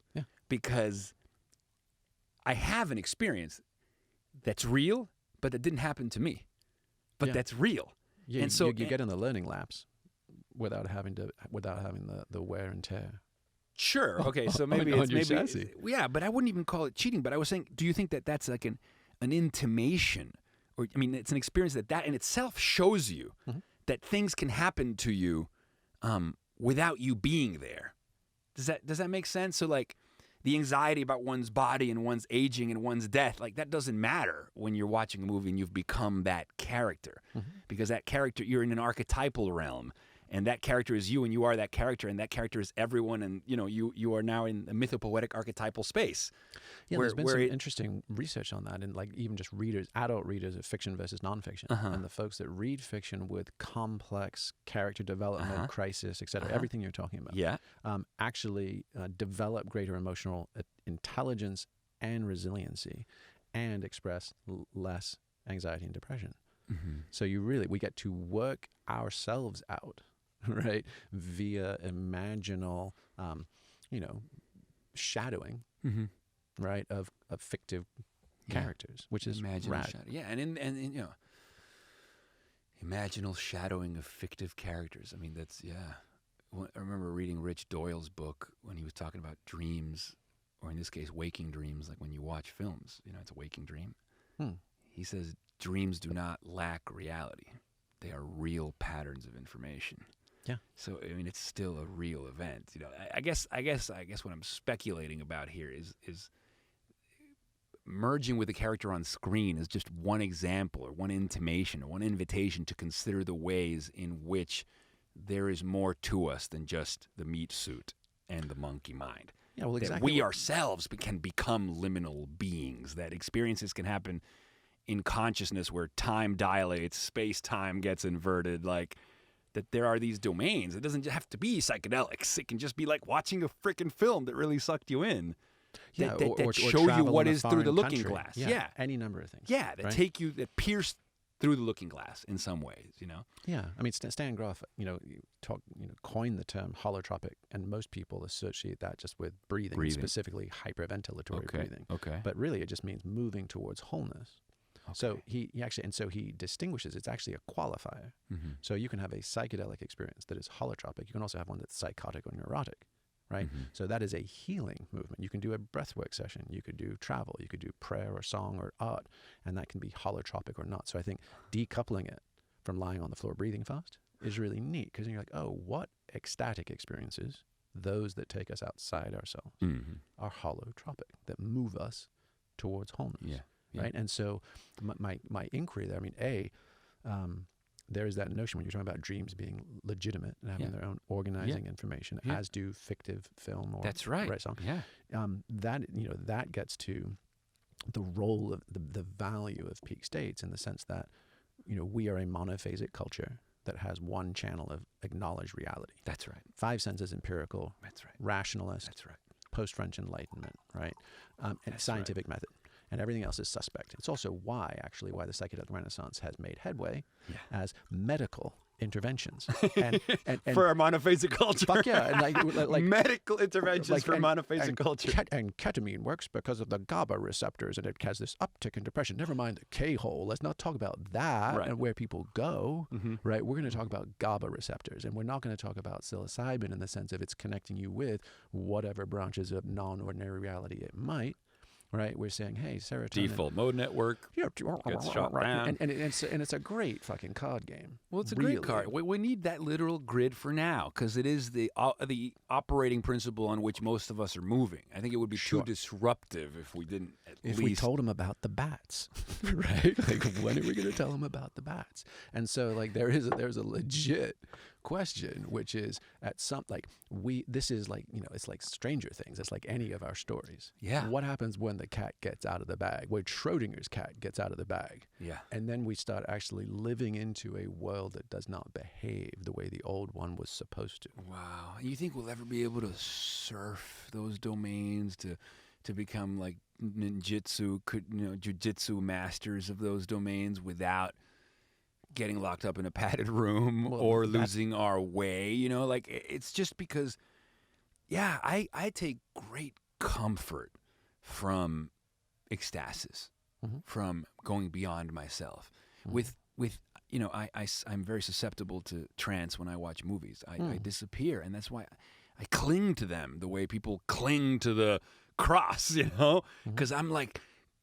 because I have an experience that's real, but that didn't happen to me. But that's real. Yeah, and so you get in the learning laps without having the wear and tear. Sure. Okay. So maybe but I wouldn't even call it cheating. But I was saying, do you think that that's like an intimation, or I mean, it's an experience that in itself shows you that things can happen to you without you being there? Does that make sense? So like the anxiety about one's body and one's aging and one's death, like that doesn't matter when you're watching a movie and you've become that character, because that character, you're in an archetypal realm. And that character is you, and you are that character, and that character is everyone, and you are now in a mythopoetic archetypal space. Yeah, there's been some interesting research on that, and like even just adult readers of fiction versus nonfiction, and the folks that read fiction with complex character development, crisis, etc., everything you're talking about, actually develop greater emotional intelligence and resiliency, and express less anxiety and depression. So we get to work ourselves out, right, via imaginal, shadowing, right, of fictive characters, which is rad. Yeah, and imaginal shadowing of fictive characters. I mean, that's I remember reading Rich Doyle's book when he was talking about dreams, or in this case, waking dreams. Like when you watch films, it's a waking dream. He says dreams do not lack reality. They are real patterns of information. Yeah. So I mean, it's still a real event. I guess what I'm speculating about here is merging with a character on screen is just one example, or one intimation, or one invitation to consider the ways in which there is more to us than just the meat suit and the monkey mind. Yeah, well, exactly. That we ourselves can become liminal beings. That experiences can happen in consciousness where time dilates, space-time gets inverted, like that there are these domains. It doesn't have to be psychedelics. It can just be like watching a freaking film that really sucked you in. that show you what is through the looking glass. Yeah. Any number of things. Yeah, that take you, that pierce through the looking glass in some ways, you know? Yeah. I mean, Stan Grof, coined the term holotropic, and most people associate that just with breathing. Specifically hyperventilatory breathing. Okay. But really it just means moving towards wholeness. Okay. So he distinguishes, it's actually a qualifier. Mm-hmm. So you can have a psychedelic experience that is holotropic. You can also have one that's psychotic or neurotic. Right? Mm-hmm. So that is a healing movement. You can do a breathwork session. You could do travel. You could do prayer or song or art, and that can be holotropic or not. So I think decoupling it from lying on the floor breathing fast is really neat, because you're like, oh, what ecstatic experiences, those that take us outside ourselves, are holotropic, that move us towards wholeness. Yeah. Right? And so my inquiry there, I mean, there is that notion when you're talking about dreams being legitimate and having their own organizing information, as do fictive film or right song. Yeah. That gets to the role of the value of peak states, in the sense that, we are a monophasic culture that has one channel of acknowledged reality. That's right. 5 senses empirical. That's right. Rationalist. That's right. Post-French Enlightenment, right? And scientific method. And everything else is suspect. It's also why the psychedelic renaissance has made headway as medical interventions. And for our monophasic culture. Fuck yeah. And like medical interventions for monophasic culture. And ketamine works because of the GABA receptors, and it has this uptick in depression. Never mind the K-hole. Let's not talk about that and where people go, right? We're going to talk about GABA receptors, and we're not going to talk about psilocybin in the sense of it's connecting you with whatever branches of non-ordinary reality it might. Right, we're saying, hey, serotonin. Default mode network gets shot down. And it's a great fucking card game. Well, it's a great card. We need that literal grid for now, because it is the operating principle on which most of us are moving. I think it would be too disruptive if we didn't If we told them about the bats, right? Like, when are we going to tell them about the bats? And so, like, there's a legit question, which is this is like, it's like Stranger Things. It's like any of our stories. Yeah. What happens when the cat gets out of the bag? When Schrodinger's cat gets out of the bag. Yeah. And then we start actually living into a world that does not behave the way the old one was supposed to. Wow. You think we'll ever be able to surf those domains to become like ninjutsu, jujitsu masters of those domains without getting locked up in a padded room or losing our way? It's just because, I take great comfort from ecstasis, from going beyond myself. I'm very susceptible to trance when I watch movies. I disappear, and that's why I cling to them the way people cling to the cross, because I'm like,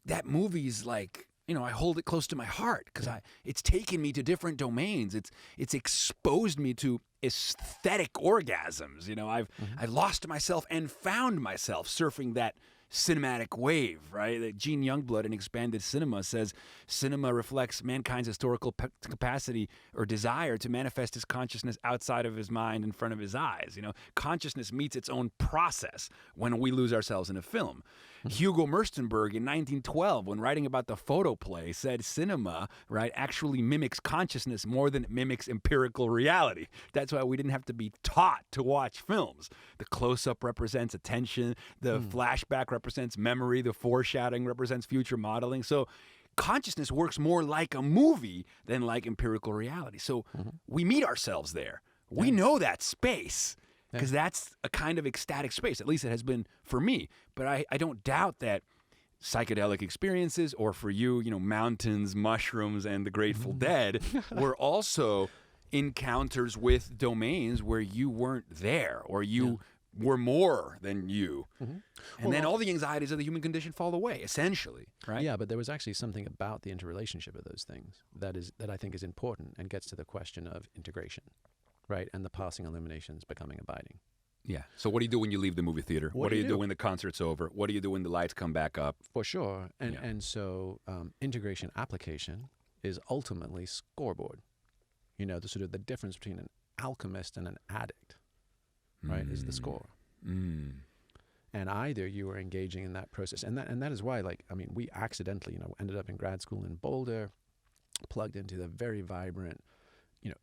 that movie's like, I hold it close to my heart, because it's taken me to different domains. It's exposed me to aesthetic orgasms. I've lost myself and found myself surfing that cinematic wave, right? Gene Youngblood in Expanded Cinema says cinema reflects mankind's historical capacity or desire to manifest his consciousness outside of his mind in front of his eyes. Consciousness meets its own process when we lose ourselves in a film. Hugo Merstenberg in 1912, when writing about the photoplay, said cinema, right, actually mimics consciousness more than it mimics empirical reality. That's why we didn't have to be taught to watch films. The close-up represents attention, the flashback represents memory, the foreshadowing represents future modeling. So consciousness works more like a movie than like empirical reality. So we meet ourselves there. We know that space, because that's a kind of ecstatic space. At least it has been for me. But I don't doubt that psychedelic experiences, or for you, mountains, mushrooms, and the Grateful Dead, were also encounters with domains where you weren't there, or you were more than you. And then all the anxieties of the human condition fall away, essentially, right? Yeah, but there was actually something about the interrelationship of those things that I think is important, and gets to the question of integration. Right, and the passing illuminations becoming abiding. Yeah. So what do you do when you leave the movie theater? What do you do when the concert's over? What do you do when the lights come back up? For sure. And so integration application is ultimately scoreboard. The sort of the difference between an alchemist and an addict, right, is the score. And either you are engaging in that process, and that is why, we accidentally, ended up in grad school in Boulder, plugged into the very vibrant,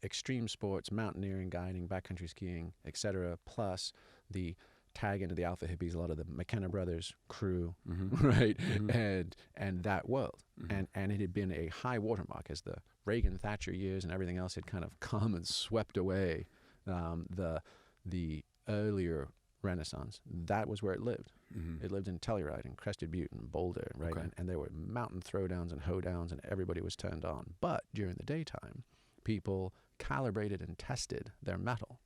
extreme sports, mountaineering, guiding, backcountry skiing, etc., plus the tag into the alpha hippies, a lot of the McKenna brothers crew, right? And that world. And it had been a high watermark as the Reagan Thatcher years and everything else had kind of come and swept away the earlier Renaissance. That was where it lived. It lived in Telluride and Crested Butte and Boulder, right? Okay. And there were mountain throwdowns and hoedowns, and everybody was turned on. But during the daytime, people calibrated and tested their metal.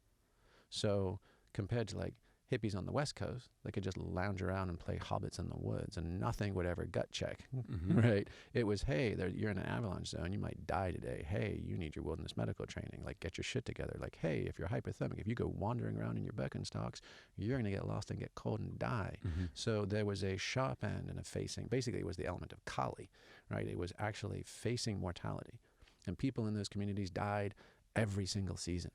So compared to like hippies on the West Coast, they could just lounge around and play hobbits in the woods and nothing would ever gut check, right? It was, hey, you're in an avalanche zone, you might die today. Hey, you need your wilderness medical training. Like, get your shit together. Like, hey, if you're hypothermic, if you go wandering around in your Birkenstocks, you're going to get lost and get cold and die. So there was a sharp end and a facing. Basically, it was the element of Kali, right? It was actually facing mortality. And people in those communities died every single season.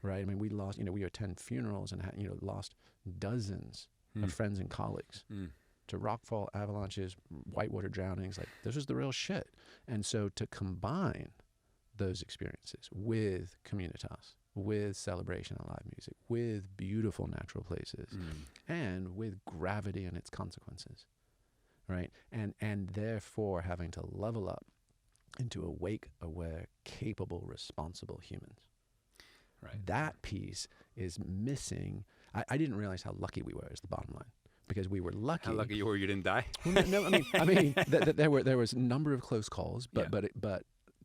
Right. I mean, we lost, we attend funerals and, lost dozens of friends and colleagues to rockfall avalanches, whitewater drownings. Like, this is the real shit. And so to combine those experiences with communitas, with celebration and live music, with beautiful natural places, and with gravity and its consequences, right? And therefore having to level up into awake, aware, capable, responsible humans. Right. That piece is missing. I didn't realize how lucky we were is the bottom line, because we were lucky. How lucky you were you didn't die? No, I mean, there was a number of close calls, but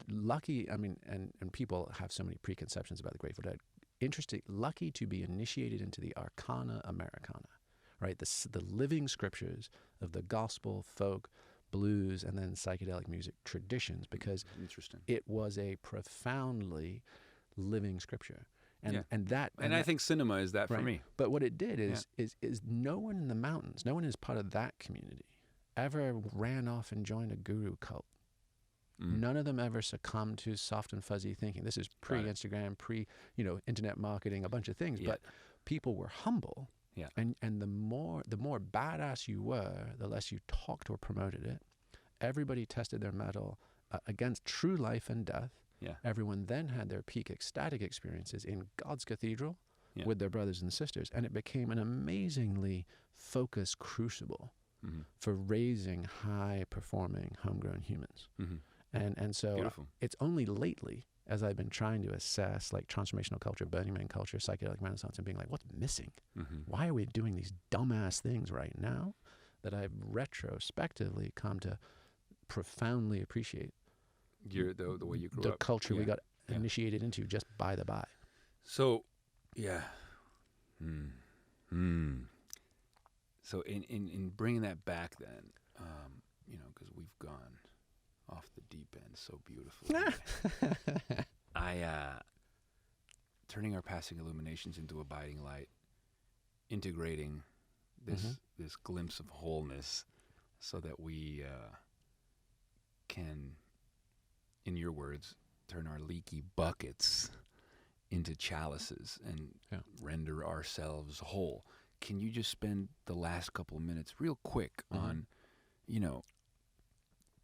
lucky. I mean, and people have so many preconceptions about the Grateful Dead. Interesting, lucky to be initiated into the Arcana Americana, right? The living scriptures of the gospel, folk, blues, and then psychedelic music traditions, because it was a profoundly living scripture. And I think cinema is that for me. But what it did is no one in the mountains, no one is part of that community, ever ran off and joined a guru cult. None of them ever succumbed to soft and fuzzy thinking. This is pre-Instagram, internet marketing, a bunch of things. But people were humble. Yeah. And the more badass you were, the less you talked or promoted it. Everybody tested their metal against true life and death. Yeah. Everyone then had their peak ecstatic experiences in God's cathedral with their brothers and sisters, and it became an amazingly focused crucible for raising high-performing homegrown humans. And so Beautiful. It's only lately, as I've been trying to assess like transformational culture, Burning Man culture, psychedelic renaissance, and being like, what's missing? Why are we doing these dumbass things right now? That I've retrospectively come to profoundly appreciate the way you grew up. The culture we got initiated into just by the by. So, So in bringing that back then, because we've gone off the deep end so beautifully. Turning our passing illuminations into abiding light, integrating this glimpse of wholeness so that we can, in your words, turn our leaky buckets into chalices and render ourselves whole. Can you just spend the last couple of minutes real quick on,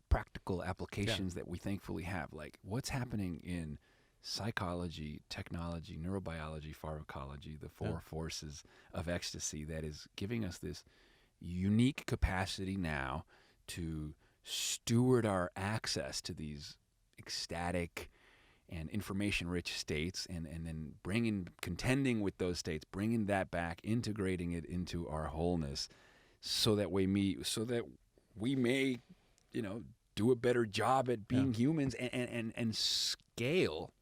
practical applications that we thankfully have? Like, what's happening in psychology, technology, neurobiology, pharmacology, the four forces of ecstasy that is giving us this unique capacity now to steward our access to these ecstatic and information-rich states, and then contending with those states, bringing that back, integrating it into our wholeness, so that we may, do a better job at being humans and scale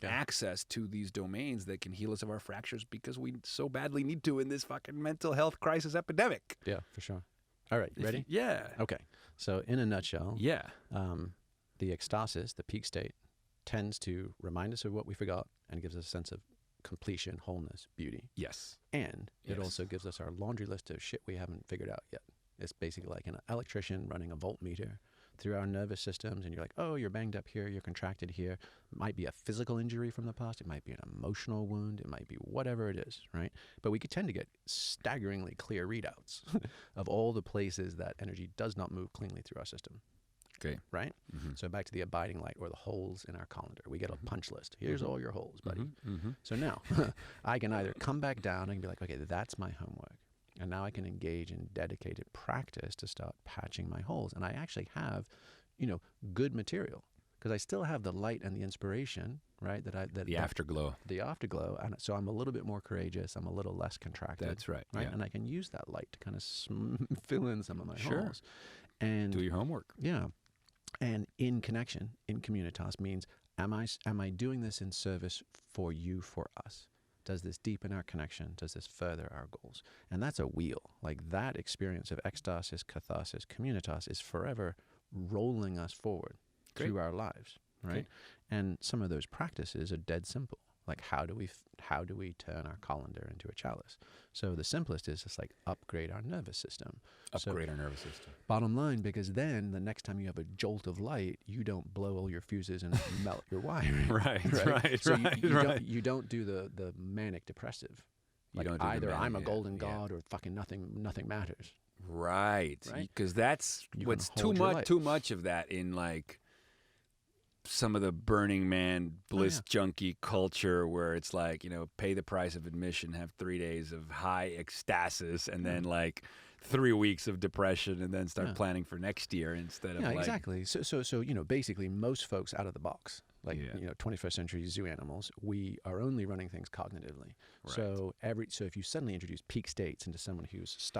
access to these domains that can heal us of our fractures, because we so badly need to in this fucking mental health crisis epidemic. Yeah, for sure. All right, ready? Yeah. Okay. So in a nutshell, the ecstasis, the peak state, tends to remind us of what we forgot and gives us a sense of completion, wholeness, beauty. Yes. And it also gives us our laundry list of shit we haven't figured out yet. It's basically like an electrician running a voltmeter through our nervous systems, and you're like, oh, you're banged up here, you're contracted here. It might be a physical injury from the past, it might be an emotional wound, it might be whatever it is, right? But we could tend to get staggeringly clear readouts of all the places that energy does not move cleanly through our system. Okay. Right? So back to the abiding light or the holes in our colander. We get a punch list. Here's all your holes, buddy. So now I can either come back down and be like, okay, that's my homework. And now I can engage in dedicated practice to start patching my holes. And I actually have, good material because I still have the light and the inspiration, right? The afterglow. The afterglow. And so I'm a little bit more courageous. I'm a little less contracted. That's right. Right. Yeah. And I can use that light to kind of fill in some of my holes. And do your homework. Yeah. And in connection, in communitas means, am I doing this in service for you, for us? Does this deepen our connection? Does this further our goals? And that's a wheel. Like that experience of ecstasis, catharsis, communitas is forever rolling us forward through our lives, right? Great. And some of those practices are dead simple. Like how do we turn our colander into a chalice? So the simplest is just like upgrade our nervous system. Upgrade our nervous system. Bottom line, because then the next time you have a jolt of light, you don't blow all your fuses and melt your wiring. Right. So you don't do the manic depressive. Like either I'm a golden god or fucking nothing matters. Right. Because that's what's too much of that in like some of the Burning Man bliss junkie culture where it's like, pay the price of admission, have 3 days of high ecstasis and then like 3 weeks of depression and then start planning for next year instead of like... exactly. So basically most folks out of the box, like, 21st century zoo animals, we are only running things cognitively. Right. So if you suddenly introduce peak states into someone who's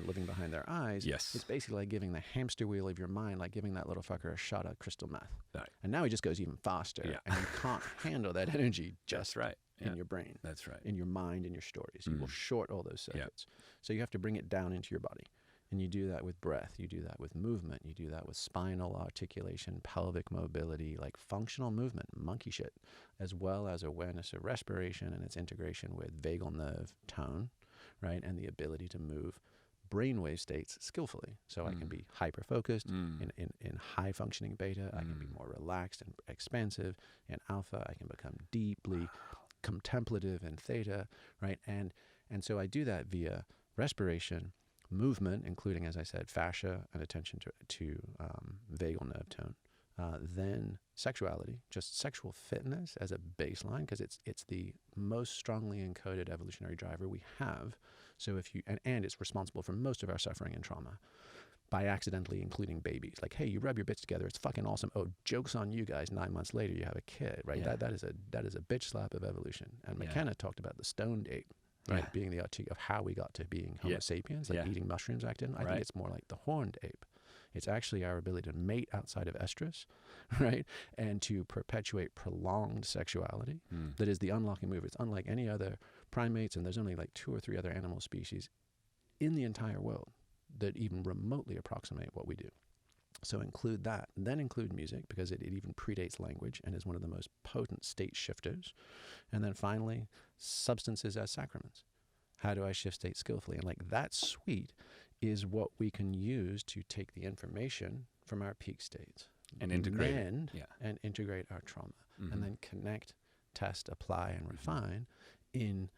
living behind their eyes, it's basically like giving the hamster wheel of your mind, like giving that little fucker a shot of crystal meth. Right. And now he just goes even faster and you can't handle that energy just in your brain. That's right. In your mind, in your stories. You will short all those circuits. So you have to bring it down into your body. And you do that with breath, you do that with movement, you do that with spinal articulation, pelvic mobility, like functional movement, monkey shit, as well as awareness of respiration and its integration with vagal nerve tone, right? And the ability to move brainwave states skillfully. So I can be hyper-focused in high-functioning beta, I can be more relaxed and expansive. In alpha, I can become deeply contemplative in theta, right? And so I do that via respiration, movement, including, as I said, fascia and attention to vagal nerve tone. Then sexuality, just sexual fitness as a baseline, because it's the most strongly encoded evolutionary driver we have. So and it's responsible for most of our suffering and trauma by accidentally including babies. Like, hey, you rub your bits together, it's fucking awesome. Oh, joke's on you guys, 9 months later you have a kid, right? Yeah. That is a bitch slap of evolution. And McKenna talked about the stoned ape. Right, being the article of how we got to being Homo sapiens, like eating mushrooms I think it's more like the horned ape. It's actually our ability to mate outside of estrus, right? And to perpetuate prolonged sexuality that is the unlocking move. It's unlike any other primates, and there's only like 2 or 3 other animal species in the entire world that even remotely approximate what we do. So include that, and then include music, because it even predates language and is one of the most potent state shifters. And then finally, substances as sacraments. How do I shift state skillfully? And like that suite is what we can use to take the information from our peak states and integrate and integrate our trauma, and then connect, test, apply, and refine in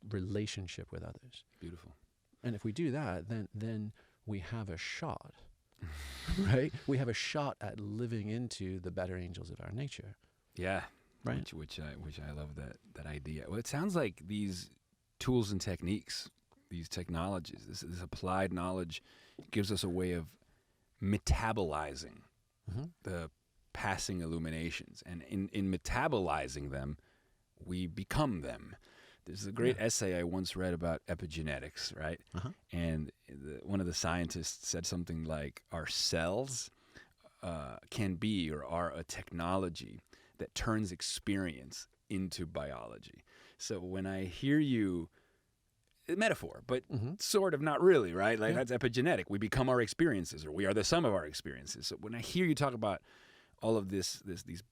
relationship with others. Beautiful. And if we do that, then we have a shot. Right? We have a shot at living into the better angels of our nature. Yeah. Right. Which I love that idea. Well, it sounds like these tools and techniques, these technologies, this applied knowledge gives us a way of metabolizing the passing illuminations. And in metabolizing them, we become them. There's a great essay I once read about epigenetics, right? And one of the scientists said something like, our cells can be or are a technology that turns experience into biology. So when I hear you, metaphor, but sort of not really, right? Like that's epigenetic. We become our experiences, or we are the sum of our experiences. So when I hear you talk about all of these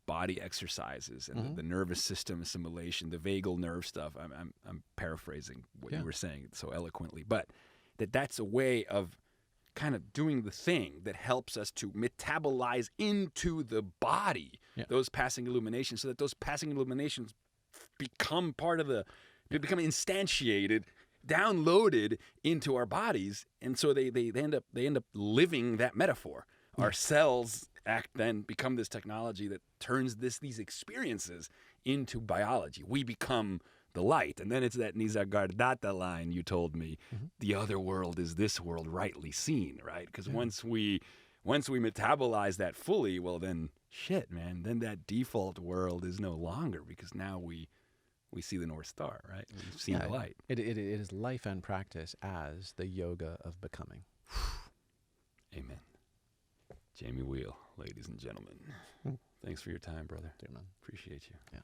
body exercises and the nervous system assimilation, the vagal nerve stuff. I'm paraphrasing what you were saying so eloquently, but that's a way of kind of doing the thing that helps us to metabolize into the body those passing illuminations, so that those passing illuminations become become instantiated, downloaded into our bodies, and so they end up living that metaphor. Our cells become this technology that turns these experiences into biology. We become the light. And then it's that Nisargadatta line you told me, the other world is this world rightly seen, right? Because once we metabolize that fully, well then, shit, man, then that default world is no longer, because now we see the North Star, right? We've seen the light. It is life and practice as the yoga of becoming. Amen. Jamie Wheal, ladies and gentlemen. Thanks for your time, brother. Dear man. Appreciate you. Yeah.